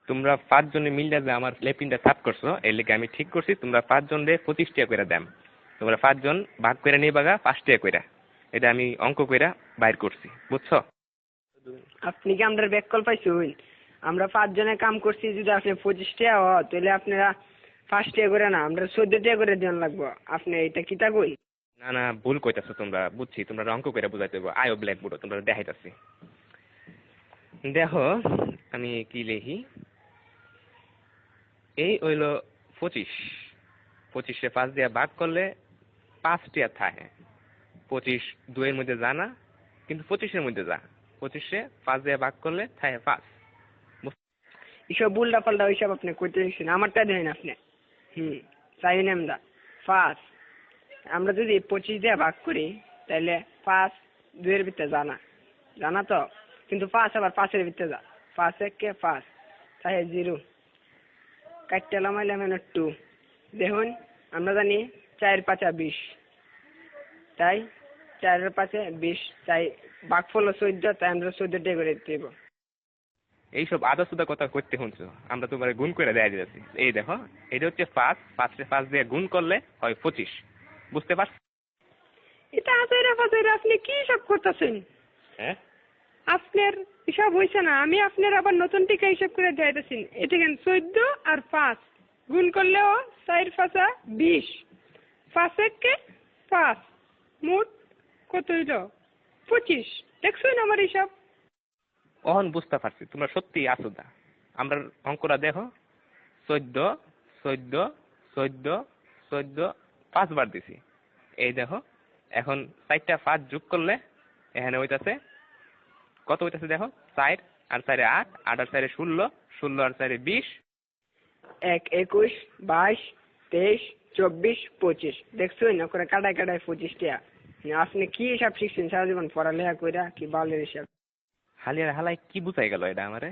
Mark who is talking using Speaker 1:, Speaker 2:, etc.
Speaker 1: তোমরা 5 জনে মিললে যে আমার লেপিনটা সাফ করছো এর লেগে আমি ঠিক করছি তোমরা 5 জনে 25 টাকা করে দাম। তোমরা 5 জন ভাগ করে নিবাগা 5 টাকা করে। এটা আমি অঙ্ক কইরা বাইর করছি, বুঝছো?
Speaker 2: আপনি কি আমাদের ব্যাককল পাইছুন? আমরা 5 জনে কাম করছি, যদি আপনি 25 টাকা হয় তাহলে আপনারা 5 টাকা করে না, আমরা 14 টাকা করে দেন লাগবো। আপনি এটা কিতা কই?
Speaker 1: না না, ভুল কইতাছো তোমরা, বুঝছি তোমরা অঙ্ক কইরা বুঝাইতে হবে। আয়ো ব্ল্যাকবোর্ড তোমরা দেখাইতাছি। দেখো আমি কি লিখি। এই হইল 25, 25 5 দিয়ে ভাগ করলে 5 টাকা থাকে। 25 2 এর মধ্যে যা না, কিন্তু 25 এর মধ্যে যা। 25 5 দিয়ে ভাগ করলে থাকে 5।
Speaker 2: এসব উল্টা পাল্টা ওইসব আপনি কইতে দিচ্ছেন, আমারটা দেন আপনি। চাই না আমরা 5। আমরা যদি 25 দিয়ে ভাগ করি তাহলে 5 2 এর ভিতরে জানা তো, কিন্তু 5 আবার 5 এর ভিতরে যা। 5 1 5 তাই 0 কাটতে লামাইলাম 2। দেখুন আমরা জানি 4 5 20, তাই 4 এর 5 20, তাই ভাগফল 14, তাই আমরা 14 টাকা করে দেব।
Speaker 1: এইসব আদা সুদা কথা করতে শুনছো, আমরা তোমার গুণ করে দেয়া দিয়েছি। এই দেখো এটা হচ্ছে 5, 5 দিয়ে গুণ করলে হয় 25, বুঝতে পারছো?
Speaker 2: এটা আজাইরা বাজাইরা আপনি কি সব করতেছেন?
Speaker 1: হ্যাঁ,
Speaker 2: আপনার হিসাব হয়েছে না, আমি আপনার আবার নতুন টিকা হিসাব করে দেখাইতেছি। এটা কেন 14 আর 5 গুণ করলেও 4 5 20, 5 1 5, মোট কত হইল? 25। দেখছেন আমার হিসাব?
Speaker 1: অহন বুঝতে পারছি তোমরা সত্যি আসুদা। আমরা অঙ্কটা দেখো, 14 14 14 14 5 বার দিছি। এই দেখো এখন 4টা 5 যোগ করলে এখানে হইতাছে কত হইতাছে দেখো, 4 আর 4 8, 8 আর 4 16, 16 আর 4 20।
Speaker 2: 1 21 22 23 24 25। দেখছেন না করে কাটায় কাটায় 25 টাকা। আপনি কি হিসাব শিখছেন সারা জীবন পড়ালেখা কইরা? কি বালের হিসাব?
Speaker 1: হালিয়ার হালাই কি বুঝাই গেল এটা আমারে?